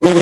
Rero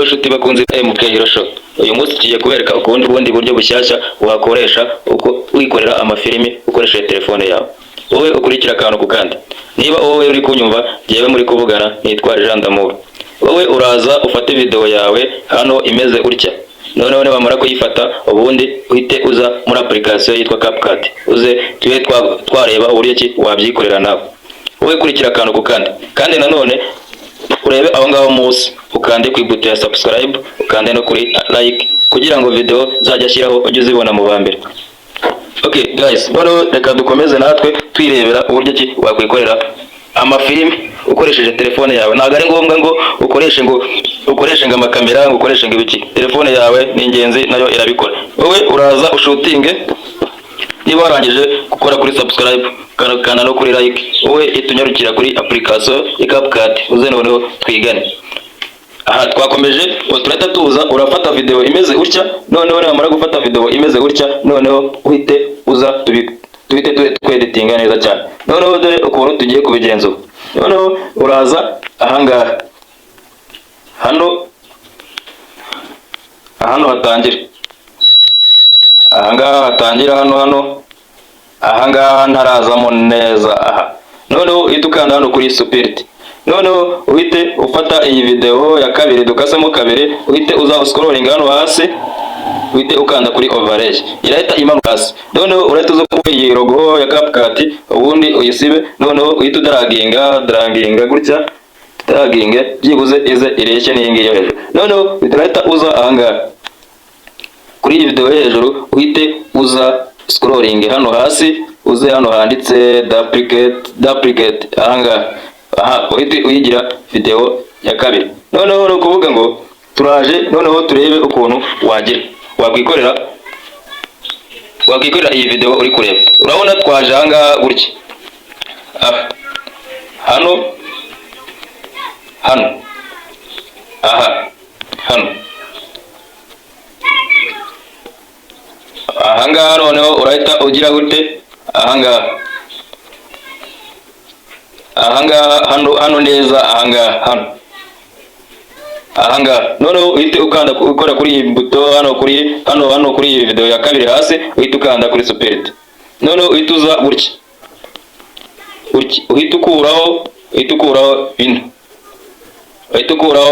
nshuti bakunze MK Hero Shop, uyu munsi tugiye kubereka ubundi buryo bushyashya wakoresha uko wikorera amafilimi ukoresheje telefone yawe. Wowe ukurikira akantu ku kandi. Niba wowe uri kunyumva, yewe muri kuvugana nitwa Jean d'Amour. Wowe uraza ufate video yawe hano imeze utya. None bamara kuyifata ubundi uhite uza muri application yitwa CapCut. Uze tuye twareba uburyo ki wabyikorera nawe. Wowe kurikira akantu ku kandi. Kandi nanone urebe aho ngaho munsi ukande ku ibuto ya subscribe, ukande no kuri like kugira ngo video zajya shyiraho ujye uzibona mu bambere. Okay guys, bano reka dukomeze natwe twirebera uburyo ki wakwikorera amafilimi ukoresheje telefone yawe. Ntabwo ari ngombwa ngo ukoreshe amakamera, ngo ukoreshe ibiki. Telefone yawe ni ingenzi, nayo irabikora. Wowe uraza ushutinge, niba warangije gukora kuri subscribe kana no kuri like, wowe itunyarukira kuri application ya CapCut uze noneho twigane. Aha twakomeje, turahita tuza urafata video imeze utya. Noneho wamara gufata video imeze utya, noneho uhite uza tuhite tweditinga neza cyane. Noneho dore ukuntu tugiye kubigenzura. Noneho uraza ahangaha hano hatangira, ahangaha hatangira hano ahangaha ntarazamo neza. Aha noneho uhite ukanda hano kuri Supility. Noneho uhite ufata iyi video ya kabiri dukasemo kabiri, uhite uza scrolling hano hasi, uhite ukanda kuri overlay, irahita imanuka hasi. Noneho urahita uza kuri iyi logo ya CapCut ubundi uyisibe. Noneho uhite draginga gutya, draginge byibuze ize ireshye n'iyi ngiyi hejuru. Noneho urahita uza ahangaha kuri iyi video hejuru, uhite uza scrolling hano hasi, uze hano handitse duplicate ahangaha. Aha uhite uyigira video ya kabiri. Noneho no kuvuga ngo turaje, noneho turebe ukuntu wakwikorera iyi video uri kureba. Urabona twaje ahangaha gutya, hano ahangaha. Noneho urahita ugira gute ahangaha hano neza ahangaha. Noneho uhite ukanda ukora kuri iyi buto hano kuri iyi video ya kabiri hasi, uhite ukanda kuri Supility. Noneho uhite uza gutya, uhite ukuraho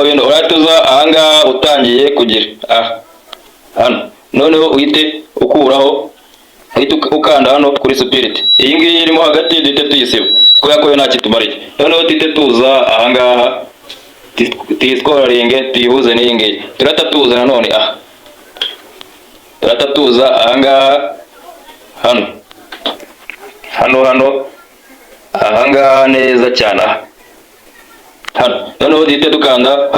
bino, urahita uza ahangaha utangiye kugira hano. Noneho uhite ukuraho, uhite ukanda hano kuri Supility. Iyi ngiyi irimo hagati duhite tuyisiba kubera ko nta kitumariye. Noneho duhite tuza ahangaha tuyiscrollinge tuyihuze n'iyi ngiyi. Turahita tuza nanone turahita tuza ahangaha hano ahangaha neza cyane hano. Noneho duhite dukanda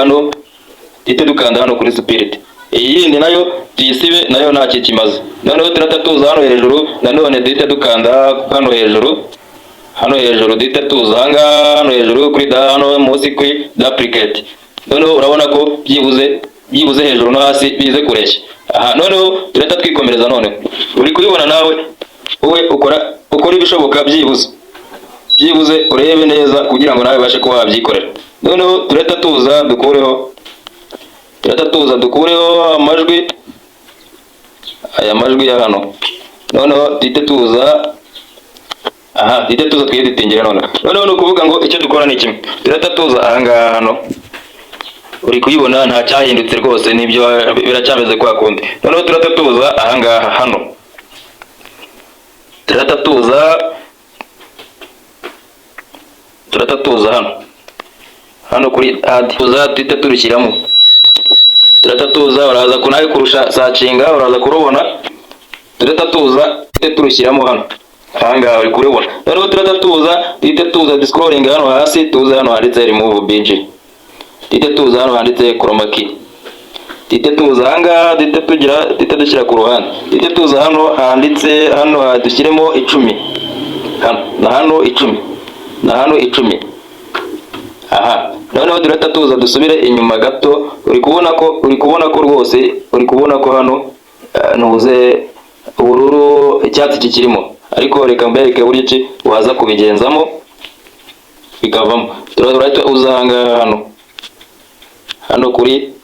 hano kuri Supility. Iyi yindi nayo tuyisibe, nayo nta kimaze. Noneho turahita tuza hano hejuru, nanone duhite dukanda hano hejuru duhite tuza ahangaha hano hejuru kuri hano munsi kuri duplicate. Noneho urabona ko byibuze hejuru no hasi bize kureshya. Aha noneho turahita twikomereza. None uri kubibona nawe, wowe ukora ibishoboka byibuze urebe neza kugira ngo nawe bashe kuba wabyikorera. Noneho turahita tuza dukureho amajwi, aya majwi ya hano. Noneho duhite tuza tweditingire. Noneho no kuvuga ngo icyo dukora ni kimwe. Turahita tuza ahangaha hano, uri kuyibona nta cyahindutse rwose, nibyo biracyameze kwa kundi. Noneho turahita tuza ahangaha hano, turahita tuza hano kuri add, duhite turushyiramo. Turahita tuza, uraza kunaye kurusha sacinga, uraza kurubona. Turahita tuza duhite turushyiramo hano ahangaha uri kurubona. Noneho turahita tuza scrolling hano hasi, tuza hano handitse remove binge, duhite tuza hano handitse chroma key, duhite tuza ahangaha duhite dushyira ku ruhande. Duhite tuza hano handitse dushyiremo 10 hano 10. na hano 10. Aha, noneho turahita tuza dusubire inyuma gato. Uri kubona ko rwose uri kubona ko hano ntuze ubururu icyatsi kikirimo, ariko reka mbereke buryo ki waza kubigenzamo bikavamo. Turahita uza hano kuri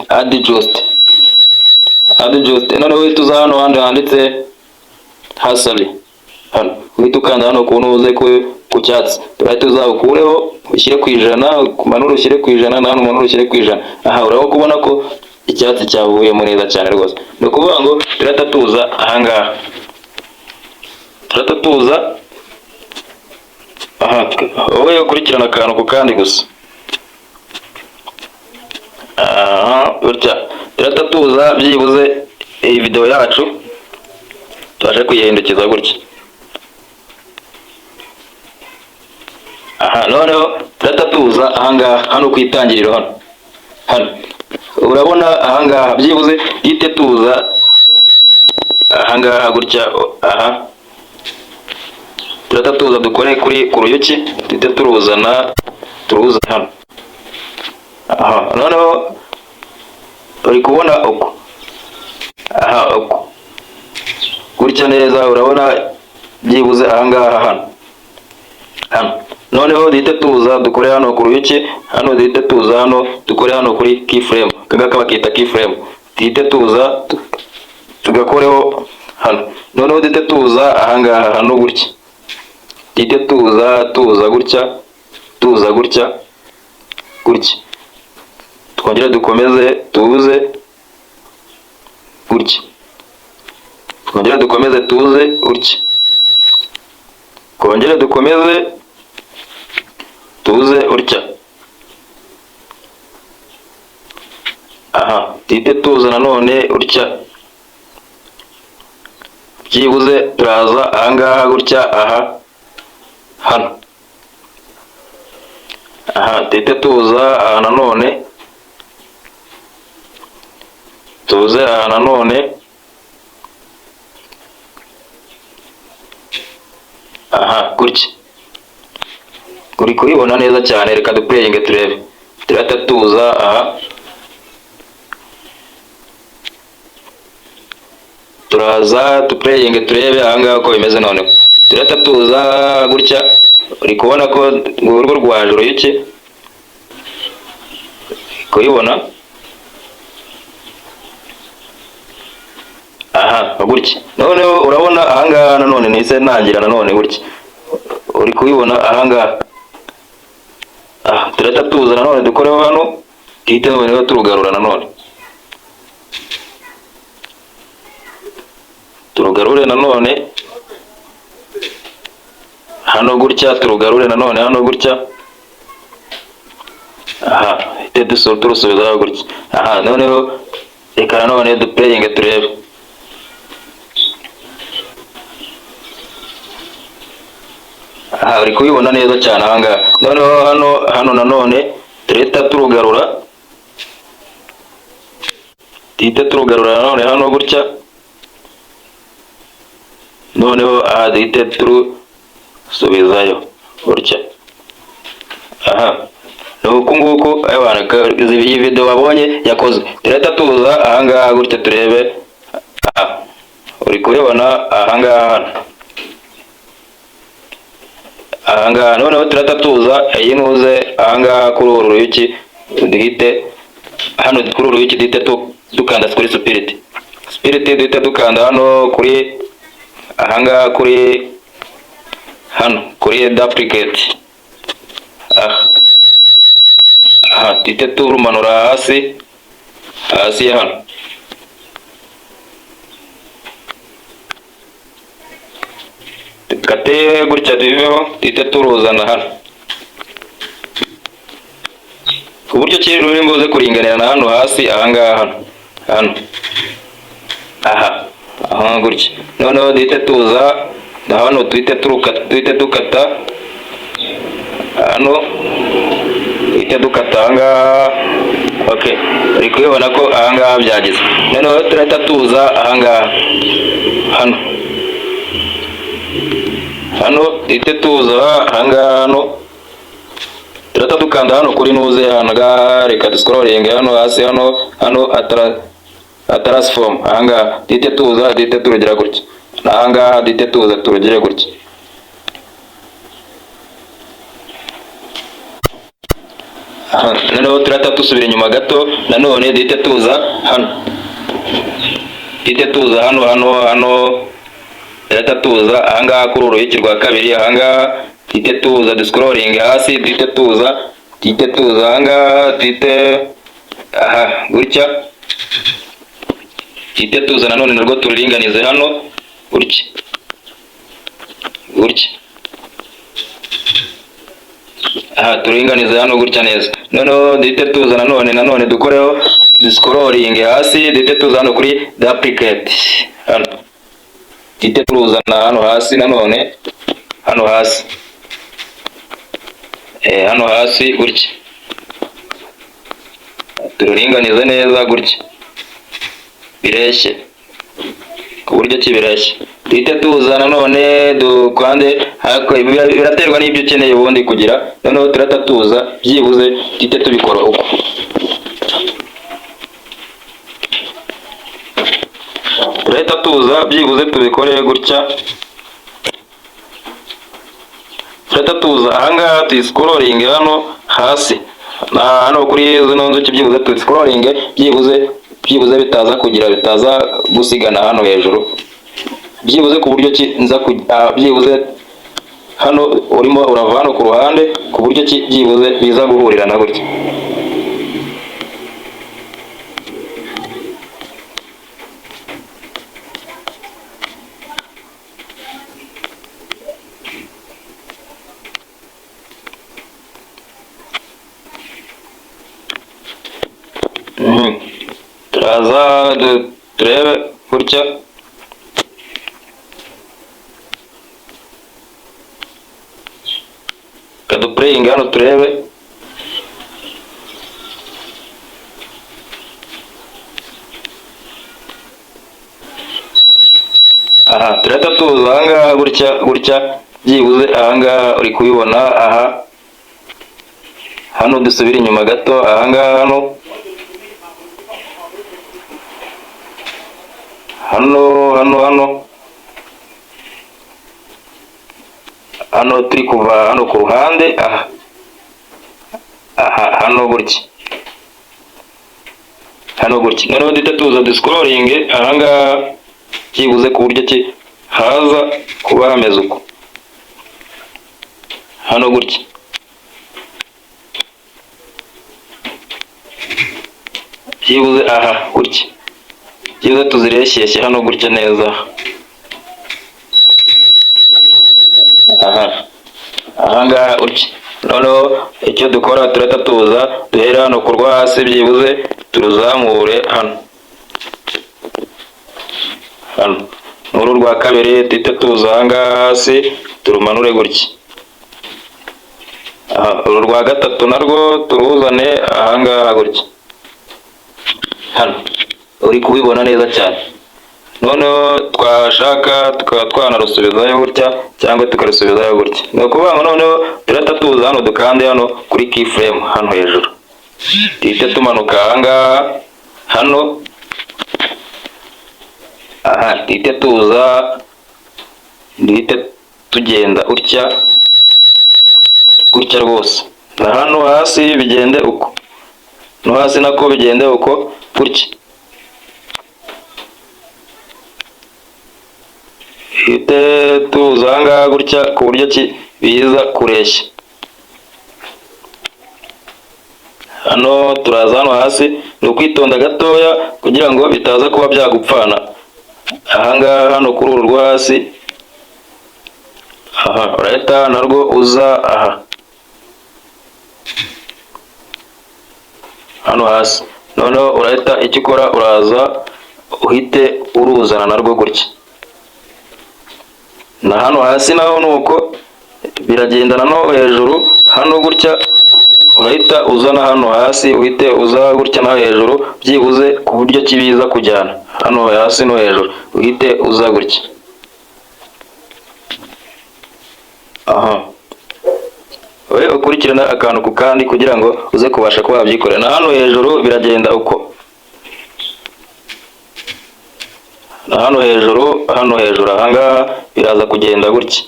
adjust, noneho tuza hano handitse hasali, hano uhita ukanda hano ukuntu uze ku cyatsi. Turahita uzabukureho ushyire ku 100, kumanura ushyire ku 100, na hano umanura ushyire ku 100. Aha uraho kubona ko icyatsi cyavuyemo neza cyane rwose. Ni ukuvuga ngo turahita tuza ahangaha, turahita tuza aha, wowe ukurikirana akantu ku kandi gusa. Aha, turahita tuza byibuze iyi video yacu twaje kuyihindukiza gutya. Aha, noneho turahita tuza ahangaha, hano ku itangiriro hano urabona ahangaha byibuze yite tuza ahangaha gutya. Aha, turahita tuza dukore ku ruyuki, yite turuza hano. Aha, noneho uri kubona uko, aha uko gutya neza, urabona byibuze ahangaha hano. Noneho duhite tuza dukore hano ku ruyuki, hano duhite tuza hano dukore hano kuri keyframe, kagaka bakita keyframe. Duhite tuza tugakoreho hano, noneho duhite tuza ahangaha hano gutya, duhite tuza gutya, twongere dukomeze tuze gutya, twongere dukomeze tuze gutya, twongere dukomeze tuze gutya. Aha, duhite tuza nanone gutya, byibuze turaza ahangaha gutya. Aha hano, aha duhite tuza aha nanone, tuze aha nanone. Aha gutya, uri kubibona neza cyane. Reka duplayinge turebe. Turahita tuza aha, turaza duplayinge turebe ahangaha uko bimeze. Noneho turahita tuza gutya, uri kubona ko urwo rwaje uruyuki, kubibona. Aha gutya, noneho urabona ahangaha nanone nise ntangira nanone gutya, uri kubibona ahangaha. Aha, turahita tuza nanone dukoreho hano, duhite noneho turugarura nanone, turugarure nanone hano gutya, turugarure nanone hano gutya. Aha, duhite turusubizaho gutya. Aha, noneho reka nanone duplayinge turebe. Aha, uri kubibona neza cyane ahangaha. Noneho hano nanone turahita turugarura, duhite turugarura nanone hano gutya. Noneho aha duhite turusubizayo gutya. Aha, nuko nguko iyi video wabonye yakozwe. Turahita tuza ahangaha gutya turebe. Aha, uri kubibona ahangaha ahangaha. Noneho turahita tuza iyi ntuze ahangaha kuri uru ruyuki, duhite hano kuri uru ruyuki duhite dukanda kuri spirit, duhite dukanda hano kuri ahangaha kuri hano kuri duplicate. Aha, duhite turumanura hasi hano. Kate gutya tubiveho, duhite turuzana hano ku buryo kiri ruri mbuze kuringanira na hano hasi ahangaha hano. Aha gutya, noneho duhite tuza na hano, duhite dukata hano, duhite dukata ahangaha. Okay, uri kubibona ko ahangaha byagize. Noneho turahita tuza ahangaha hano, hano duhite tuza ahangaha, hano turahita dukanda hano kuri nuze ahangaha, reka duscrolling hano hasi, hano transform ahangaha duhite tuza, duhite turugera gutya, ahangaha duhite tuza turugere gutya. Noneho turahita dusubira inyuma gato, nanone duhite tuza hano, duhite tuza hano turahita tuza ahangaha kuri uruhiki rwa kabiri, ahangaha duhite tuza duscrolling hasi, duhite tuza ahangaha, duhite gutya, duhite tuza nanone narwo tururinganize hano gutya gutya, turinganize hano gutya neza. Noneho duhite tuza nanone dukoreho duscrolling hasi, duhite tuza hano kuri duplicate, hano duhite tuzana hano hasi, nanone hano hasi, hano hasi gutya, tururinganize neza gutya bireshye, ku buryo kibireshye. Duhite tuza nanone dukande, biraterwa n'ibyo ukeneye ubundi kugira. Noneho turahita tuza byibuze duhite tubikora uko, turahita tuza byibuze tubikore gutya, turahita tuza ahangaha tuyiscrolling hano hasi, hano kuri zino nzuki byibuze tuyiscrolling byibuze bitaza gusigana hano hejuru, byibuze ku buryo byibuze hano urimo urava hano ku ruhande, ku buryo byibuze biza guhurirana gutya. Turaza turebe gutya, kaduplaying hano turebe, turahita tuza ahangaha gutya byibuze, ahangaha uri kubibona, hano dusubira inyuma gato, ahangaha hano turi kuva hano ku ruhande, hano gutya, noneho duhita tuza duscrolling ahangaha byibuze ku buryo haza kuba hameze uko, hano gutya, byibuze gutya, byibuze tuzireshyeshye hano gutya neza, ahangaha gutya. Noneho icyo dukora turahita tuza duhera hano ku rwo hasi, byibuze turuzamure hano n'uru rwa kabiri, duhite tuza ahangaha hasi turumanure gutya, uru rwa gatatu narwo turuzane ahangaha gutya, hano uri kubibona neza cyane. Noneho twashaka tukaba twanarusubizayo gutya cyangwa tukarusubizayo gutya. Ni ukuvuga ngo noneho turahita tuza hano dukande hano kuri keyframe hano hejuru, duhite tumanuka ahangaha hano, duhite tuza, duhite tugenda gutya rwose, na hano hasi bigende uko, no hasi nako bigende uko gutya, duhite tuza ahangaha gutya ku buryo biza kureshya. Hano turaza hano hasi, ni ukwitonda gatoya kugira ngo bitaza kuba byagupfana. Ahangaha hano kuri uru rwo hasi, urahita narwo uza hano hasi, noneho urahita icyo ukora uraza uhite uruzana narwo gutya, na hano hasi naho nuko biragendana no hejuru, hano gutya urahita uzana hano hasi, uhite uza gutya no hejuru, byibuze ku buryo kibiza kujyana hano hasi no hejuru, uhite uza gutya. aha we ukurikirana akantu ku kandi kugira ngo uze kubasha kuba wabyikorera. Na hano hejuru biragenda uko, na hano hejuru ahangaha biraza kugenda gutya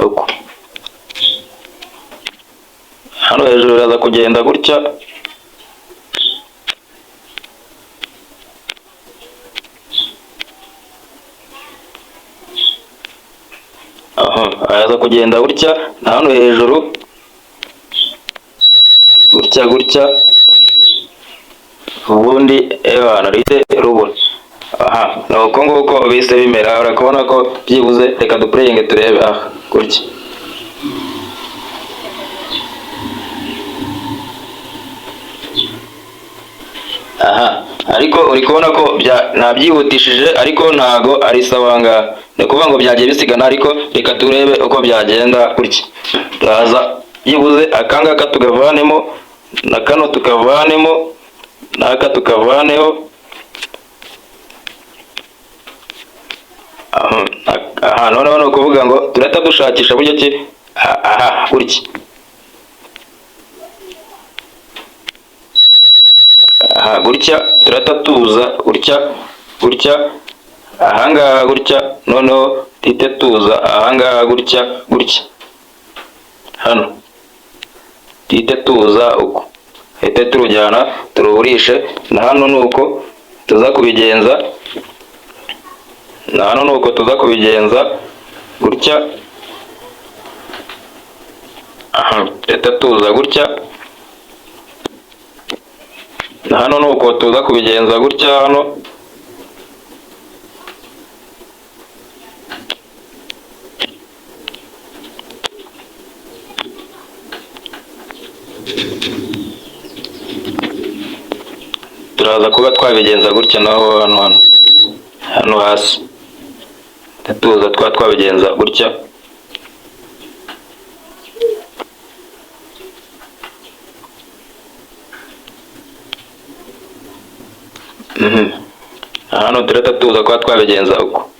uko, hano hejuru biraza kugenda gutya, araza kugenda gutya, na hano hejuru gutya, ubundi ebana rite rubona. Aha nuko nguko bise bimera. Urakubona ko byibuze, reka duplayinge turebe. Aha gutya, aha ariko uri kubona ko nabyihutishije, ariko ntago ari sawa ngaha. Ni ukuvuga ngo byagiye bisigana, ariko reka turebe uko byagenda gutya. Turaza byibuze akangaka tugavanemo, na kano tukavanemo, n'aka tukavaneho. Aha noneho ni ukuvuga ngo turahita dushakisha buryo ki, aha gutya, aha gutya turahita tuza gutya ahangaha gutya, noneho tite tuza ahangaha gutya, hano tite tuza uko, hite turujyana turuhurishe. Na hano nuko tuza kubigenza, gutya, aha hite tuza gutya, na hano nuko tuza kubigenza gutya. Hano turaza kuba twabigenza gutya, naho hano hasi tuza twabigenza gutya. Hano turahita tuza kuba twabigenza uko,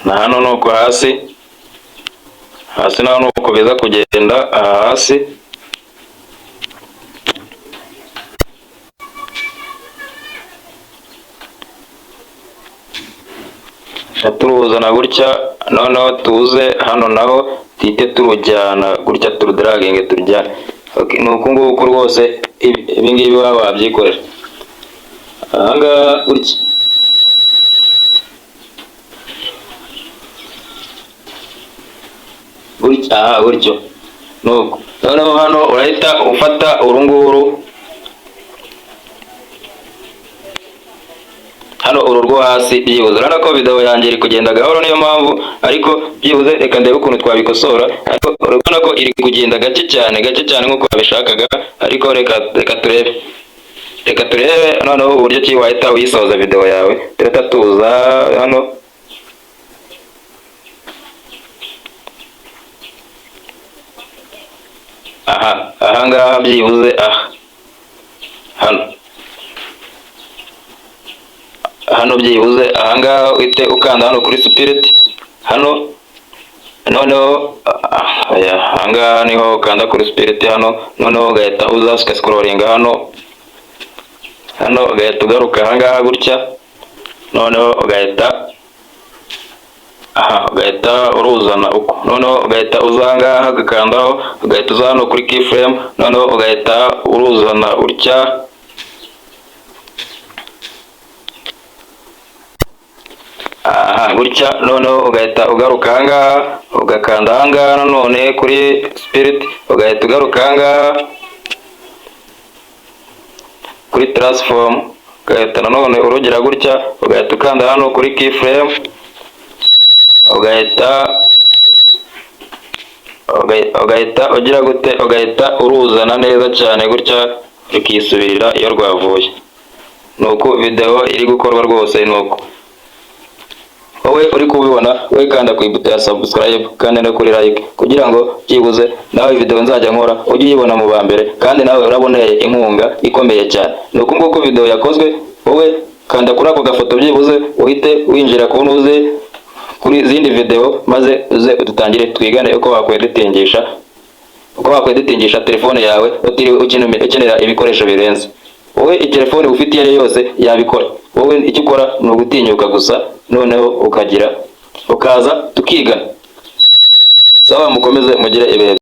na hano nuko hasi naho nuko biza kugenda. Aha hasi turuzana gutya, noneho tuze hano naho tite turujyana gutya, turudaraginge turujyane. Ni uku nguku rwose ibi ngibi waba wabyikorera. Ahangaha gutya, aha gutyo nuko. Noneho hano urahita ufata urunguru, hano uru rwo hasi. Byibuze urabona ko video yanjye iri kugenda gahoro, niyo mpamvu, ariko byibuze reka ndebe ukuntu twabikosora. Ariko urabona ko iri kugenda gake cyane nk'uko wabishakaga, ariko reka turebe noneho uburyo ki wahita uyisoza video yawe. Turahita tuza hano, ahangaha byibuze, hano byibuze ahangaha uhite ukanda hano kuri spirit hano, noneho ahangaha niho ukanda kuri spirit hano, noneho ugahita uza scrolling hano ugahita ugaruka ahangaha gutya, noneho ugahita uruzana uko, noneho ugahita uza ahangaha ugakandaho, ugahita uza hano kuri keyframe, noneho ugahita uruzana gutya. Gutya, noneho ugahita ugaruka ahangaha ugakanda ahangaha nanone kuri spirit, ugahita ugaruka ahangaha kuri transform, ugahita nanone urugera gutya, ugahita ukanda hano kuri keyframe, ugahita ugira gute, ugahita uruzana neza cyane gutya, rukisubirira iyo rwavuye. Nuko video iri gukorwa rwose. Nuko wowe uri kubibona, we kanda ku ibuto ya subscribe kandi no kuri like, kugira ngo byibuze nawe video nzajya nkora ujye uyibona mu ba mbere, kandi nawe uraboneye inkunga ikomeye cyane. Nuko nguko video yakozwe, wowe kanda kuri ako gafoto byibuze uhite winjira ku ntuze kuri izindi video maze uze udutangire twigane uko wakweditingisha telefone yawe utiriwe ukenera ibikoresho birenze. Wowe itelefone ufite iyo yose yabikora, wowe icyo ukora ni ugutinyuka gusa, noneho ukaza tukigana. Sawa, mukomeze mugire ibihe